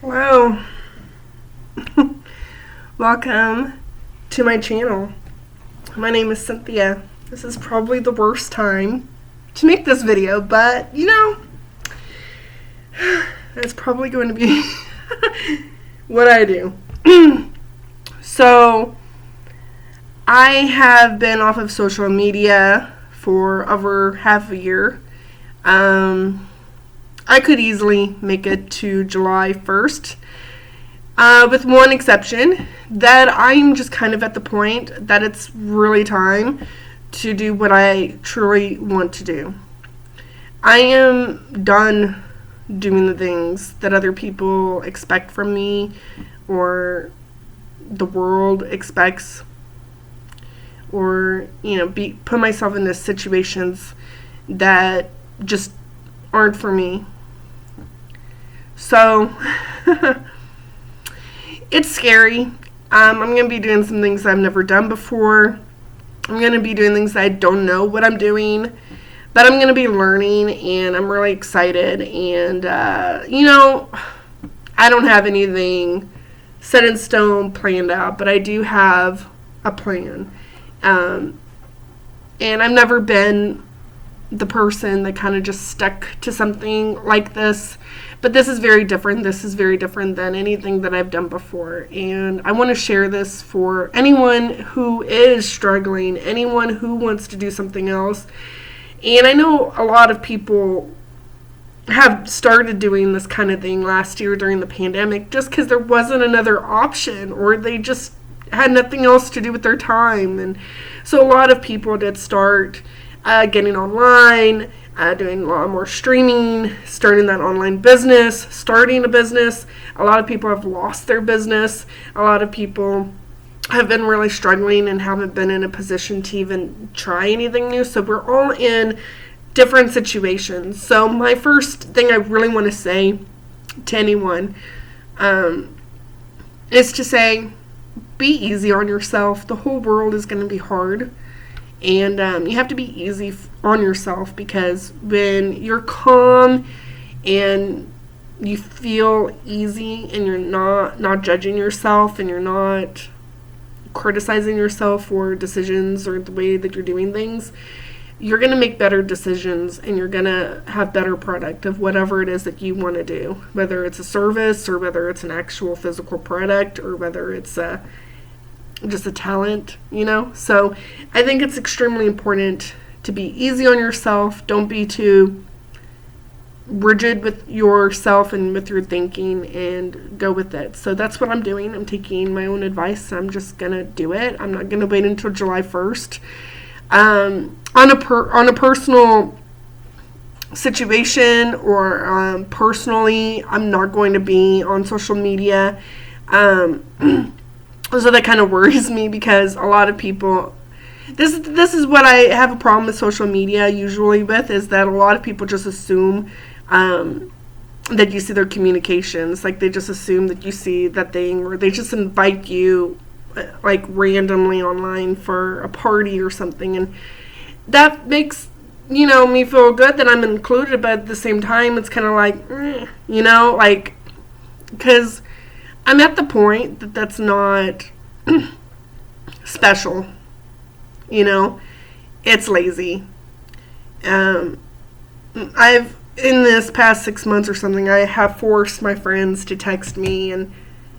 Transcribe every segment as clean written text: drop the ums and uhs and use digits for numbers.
Hello. Welcome to my channel. My name is Cynthia. This is probably the worst time to make this video, but it's probably going to be what I do. So, I have been off of social media for over half a year. I could easily make it to July 1st, with one exception, that I'm just kind of at the point that it's really time to do what I truly want to do. I am done doing the things that other people expect from me or the world expects, or put myself into situations that just aren't for me. So it's scary. I'm going to be doing some things I've never done before. I'm going to be doing things I don't know what I'm doing, but I'm going to be learning, and I'm really excited. And I don't have anything set in stone, planned out, but I do have a plan. And I've never been the person that kind of just stuck to something like this, but this is very different. This is very different than anything that I've done before, and I want to share this for anyone who is struggling, anyone who wants to do something else. And I know a lot of people have started doing this kind of thing last year during the pandemic just because there wasn't another option, or they just had nothing else to do with their time. And so a lot of people did start getting online, doing a lot more streaming, starting that online business, starting a business. A lot of people have lost their business. A lot of people have been really struggling and haven't been in a position to even try anything new. So we're all in different situations. So my first thing I really want to say to anyone is to say, be easy on yourself. The whole world is going to be hard. And you have to be easy on yourself, because when you're calm and you feel easy and you're not judging yourself and you're not criticizing yourself for decisions or the way that you're doing things, you're going to make better decisions, and you're going to have better product of whatever it is that you want to do, whether it's a service or whether it's an actual physical product or whether it's just a talent, So I think it's extremely important to be easy on yourself. Don't be too rigid with yourself and with your thinking, and go with it. So that's what I'm doing. I'm taking my own advice. I'm just going to do it. I'm not going to wait until July 1st. On a personal situation, or personally, I'm not going to be on social media. So that kind of worries me, because a lot of people, this is what I have a problem with social media usually with, is that a lot of people just assume that you see their communications. Like, they just assume that you see that thing, or they just invite you like randomly online for a party or something, and that makes me feel good that I'm included, but at the same time it's kind of like, because I'm at the point that that's not special. It's lazy. I've, in this past 6 months or something, I have forced my friends to text me and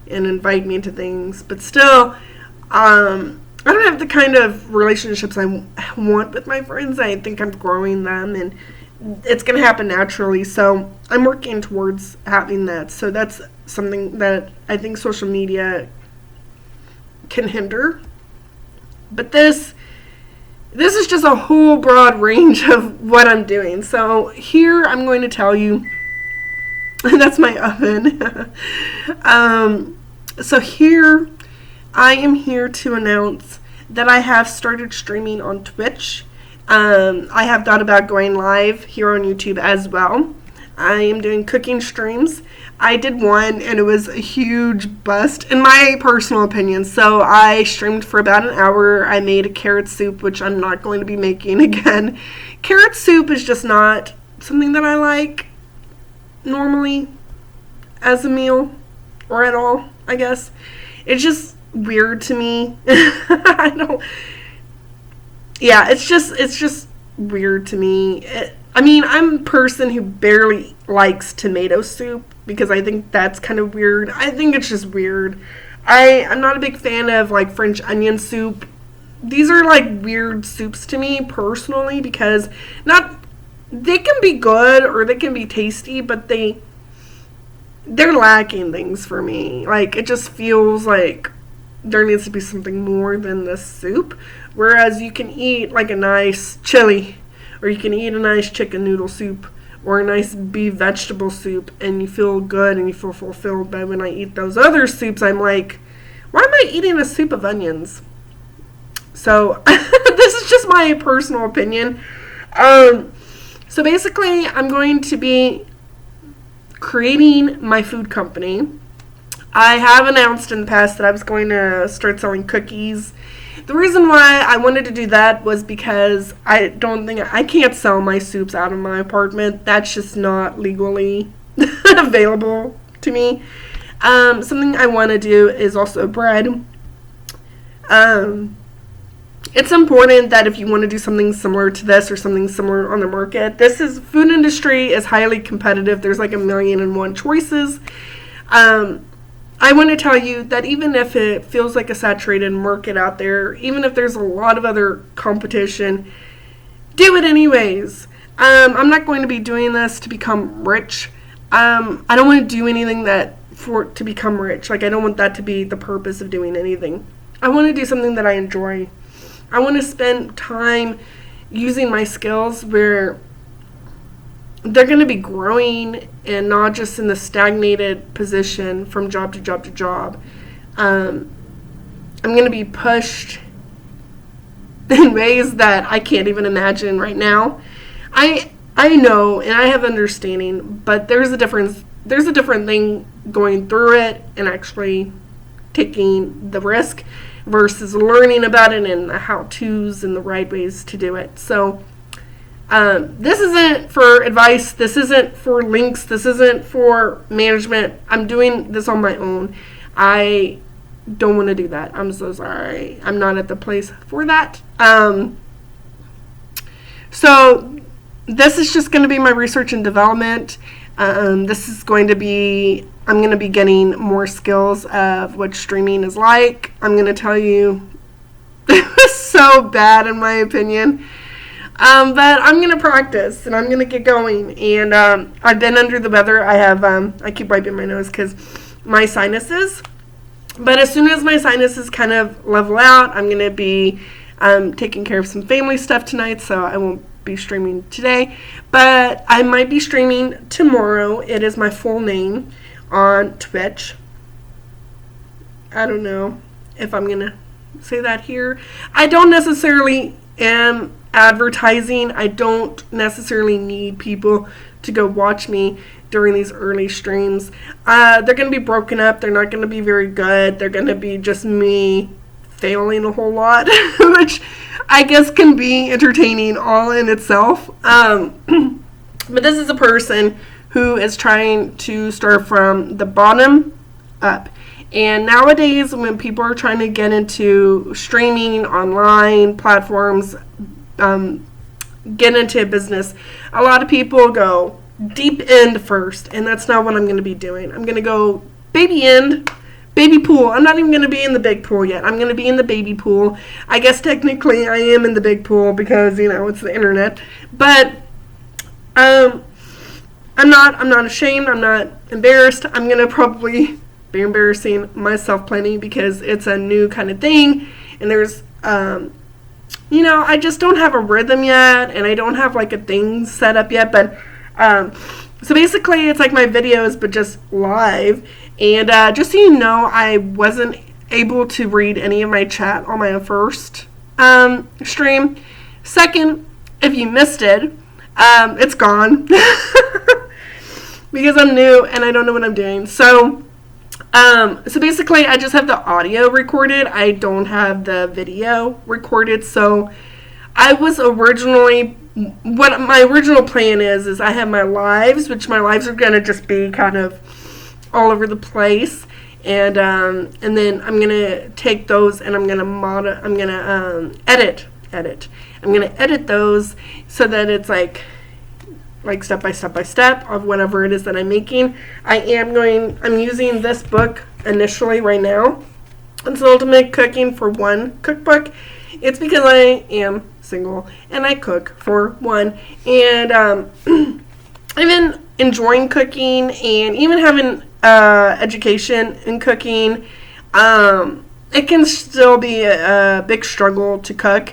invite me to things, but still, I don't have the kind of relationships I want with my friends. I think I'm growing them, and it's going to happen naturally. So I'm working towards having that. So that's something that I think social media can hinder. But this is just a whole broad range of what I'm doing. So here I'm going to tell you, that's my oven. So here I am here to announce that I have started streaming on Twitch. I have thought about going live here on YouTube as well. I am doing cooking streams. I did one, and it was a huge bust, in my personal opinion. So I streamed for about an hour. I made a carrot soup, which I'm not going to be making again. Carrot soup is just not something that I like normally as a meal. or at all, I guess. It's just weird to me. I don't, yeah, it's just weird to me. I mean, I'm a person who barely likes tomato soup because I think that's kind of weird. I think it's just weird. I'm not a big fan of like French onion soup. These are like weird soups to me personally because not they can be good or they can be tasty, but they're lacking things for me. Like, it just feels like there needs to be something more than this soup. Whereas you can eat like a nice chili, or you can eat a nice chicken noodle soup, or a nice beef vegetable soup, and you feel good and you feel fulfilled. But when I eat those other soups, I'm like, why am I eating a soup of onions? So this is just my personal opinion. So basically, I'm going to be creating my food company. I have announced in the past that I was going to start selling cookies. The reason why I wanted to do that was because I can't sell my soups out of my apartment. That's just not legally available to me. Something I want to do is also bread. It's important that if you want to do something similar to this or something similar on the market, food industry is highly competitive. There's like 1,000,001 choices. I want to tell you that even if it feels like a saturated market out there, even if there's a lot of other competition, do it anyways. I'm not going to be doing this to become rich. I don't want to do anything to become rich. Like, I don't want that to be the purpose of doing anything. I want to do something that I enjoy. I want to spend time using my skills where they're going to be growing and not just in the stagnated position from job to job to job. I'm going to be pushed in ways that I can't even imagine right now. I know and I have understanding, but there's a difference. There's a different thing going through it and actually taking the risk versus learning about it and the how-tos and the right ways to do it. So this isn't for advice. This isn't for links. This isn't for management. I'm doing this on my own. I don't want to do that. I'm so sorry. I'm not at the place for that. So this is just going to be my research and development. This is going to be, I'm going to be getting more skills of what streaming is like. I'm going to tell you, it was so bad in my opinion. But I'm going to practice and I'm going to get going. And I've been under the weather. I keep wiping my nose because my sinuses. But as soon as my sinuses kind of level out, I'm going to be taking care of some family stuff tonight. So I won't be streaming today. But I might be streaming tomorrow. It is my full name on Twitch. I don't know if I'm going to say that here. I don't necessarily am advertising. I don't necessarily need people to go watch me during these early streams. They're going to be broken up. They're not going to be very good. They're going to be just me failing a whole lot, which I guess can be entertaining all in itself. But this is a person who is trying to start from the bottom up. And nowadays, when people are trying to get into streaming, online platforms, get into a business, a lot of people go deep end first, and that's not what I'm going to be doing. I'm going to go baby end, baby pool. I'm not even going to be in the big pool yet. I'm going to be in the baby pool. I guess technically I am in the big pool because, it's the internet. But I'm not ashamed. I'm not embarrassed. I'm going to probably be embarrassing myself plenty because it's a new kind of thing, and there's I just don't have a rhythm yet, and I don't have like a thing set up yet. But so basically it's like my videos but just live. And just so you know, I wasn't able to read any of my chat on my first stream. Second, if you missed it, it's gone because I'm new and I don't know what I'm doing. So basically I just have the audio recorded. I don't have the video recorded. So what my original plan is I have my lives, which my lives are going to just be kind of all over the place. And then I'm gonna take those and I'm gonna edit. I'm gonna edit those so that it's like step by step of whatever it is that I'm making. I'm using this book initially right now. It's Ultimate Cooking for One cookbook. It's because I am single and I cook for one. And I've been enjoying cooking and even having education in cooking. It can still be a big struggle to cook.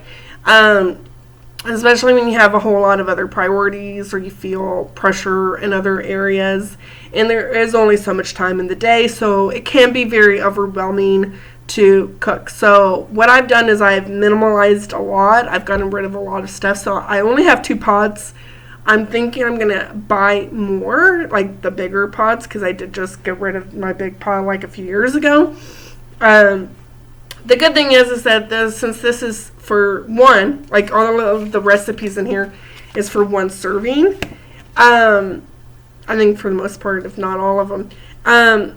Especially when you have a whole lot of other priorities or you feel pressure in other areas. And there is only so much time in the day, so it can be very overwhelming to cook. So what I've done is I've minimalized a lot. I've gotten rid of a lot of stuff. So I only have 2 pots. I'm thinking I'm going to buy more, like the bigger pots, because I did just get rid of my big pot like a few years ago. The good thing is that since this is for one, like all of the recipes in here is for one serving. I think for the most part, if not all of them,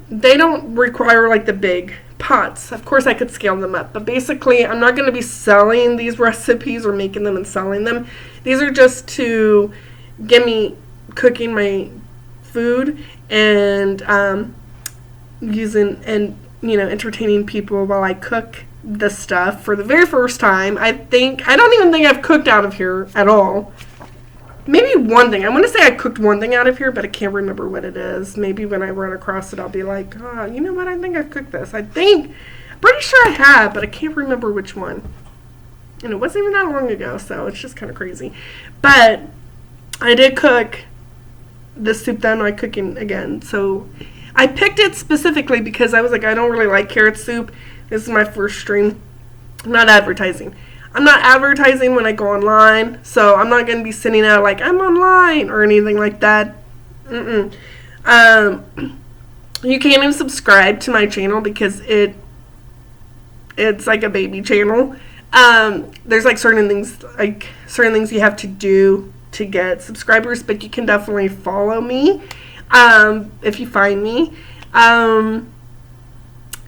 they don't require like the big pots. Of course, I could scale them up, but basically, I'm not going to be selling these recipes or making them and selling them. These are just to get me cooking my food and entertaining people while I cook the stuff for the very first time. I don't even think I've cooked out of here at all. Maybe one thing. I want to say I cooked one thing out of here, but I can't remember what it is. Maybe when I run across it, I'll be like, oh, you know what? I think I've cooked this. Pretty sure I have, but I can't remember which one. And it wasn't even that long ago, so it's just kind of crazy. But I did cook the soup that I'm not cooking again. So I picked it specifically because I was like, I don't really like carrot soup. This is my first stream. I'm not advertising. I'm not advertising when I go online, so I'm not going to be sitting out like I'm online or anything like that. You can't even subscribe to my channel because it's like a baby channel. There's like certain things you have to do to get subscribers, but you can definitely follow me if you find me.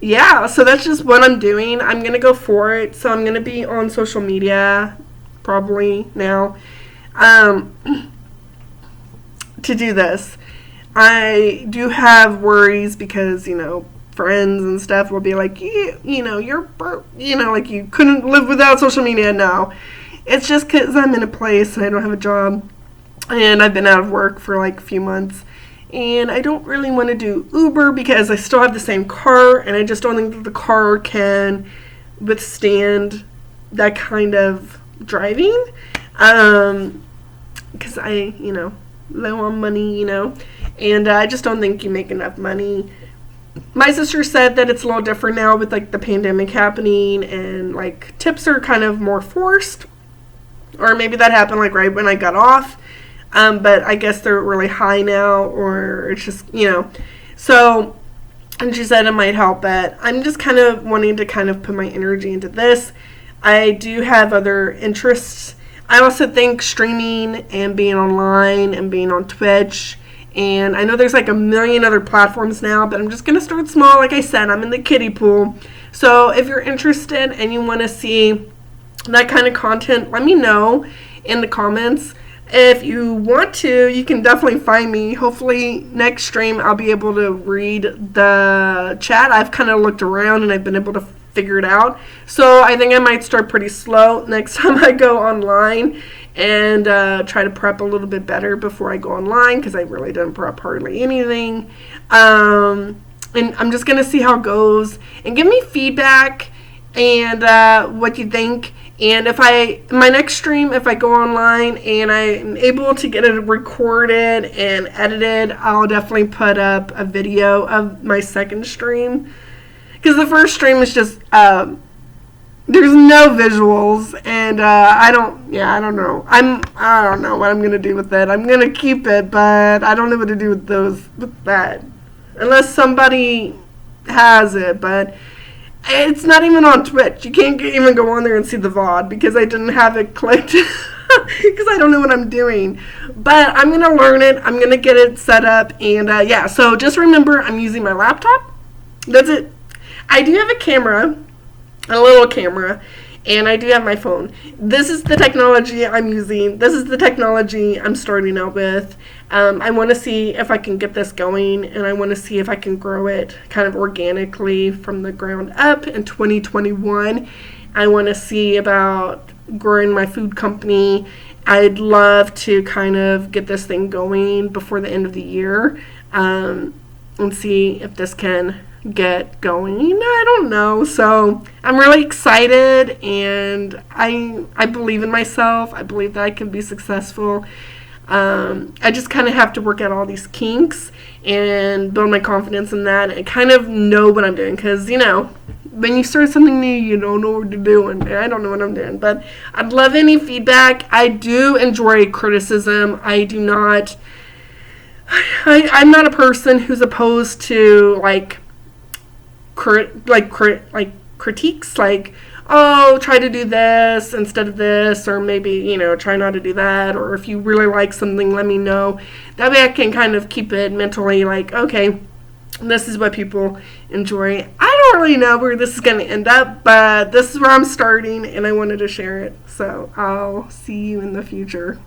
Yeah, so that's just what I'm doing. I'm going to go for it. So I'm going to be on social media probably now to do this. I do have worries because, friends and stuff will be like, like you couldn't live without social media. No, it's just because I'm in a place and I don't have a job and I've been out of work for like a few months. And I don't really want to do Uber because I still have the same car, and I just don't think that the car can withstand that kind of driving. Because I, low on money, and I just don't think you make enough money. My sister said that it's a little different now with like the pandemic happening, and like tips are kind of more forced, or maybe that happened like right when I got off. But I guess they're really high now, or it's just, So, and she said it might help, but I'm just kind of wanting to kind of put my energy into this. I do have other interests. I also think streaming and being online and being on Twitch, and I know there's like a million other platforms now, but I'm just going to start small. Like I said, I'm in the kiddie pool. So if you're interested and you want to see that kind of content, let me know in the comments. If you want to, you can definitely find me. Hopefully next stream I'll be able to read the chat. I've kind of looked around and I've been able to figure it out. So I think I might start pretty slow next time I go online and try to prep a little bit better before I go online because I really didn't prep hardly anything. And I'm just going to see how it goes and give me feedback and what you think. And my next stream, if I go online and I'm able to get it recorded and edited, I'll definitely put up a video of my second stream. Because the first stream is just, there's no visuals, and I don't know. I don't know what I'm going to do with it. I'm going to keep it, but I don't know what to do with that. Unless somebody has it, but it's not even on Twitch. You can't even go on there and see the VOD because I didn't have it clicked. because I don't know what I'm doing. But I'm going to learn it. I'm going to get it set up. And yeah, so just remember I'm using my laptop. That's it. I do have a camera, a little camera, and I do have my phone. This is the technology I'm using. This is the technology I'm starting out with. I want to see if I can get this going, and I want to see if I can grow it kind of organically from the ground up in 2021. I want to see about growing my food company. I'd love to kind of get this thing going before the end of the year, and see if this can get going. I don't know. So I'm really excited, and I believe in myself. I believe that I can be successful. I just kind of have to work out all these kinks and build my confidence in that and kind of know what I'm doing, because when you start something new, you don't know what you're doing. And I don't know what I'm doing, but I'd love any feedback. I do enjoy criticism. I'm not a person who's opposed to critiques, oh, try to do this instead of this, or maybe, try not to do that, or if you really like something, let me know. That way I can kind of keep it mentally okay, this is what people enjoy. I don't really know where this is going to end up, but this is where I'm starting, and I wanted to share it. So I'll see you in the future.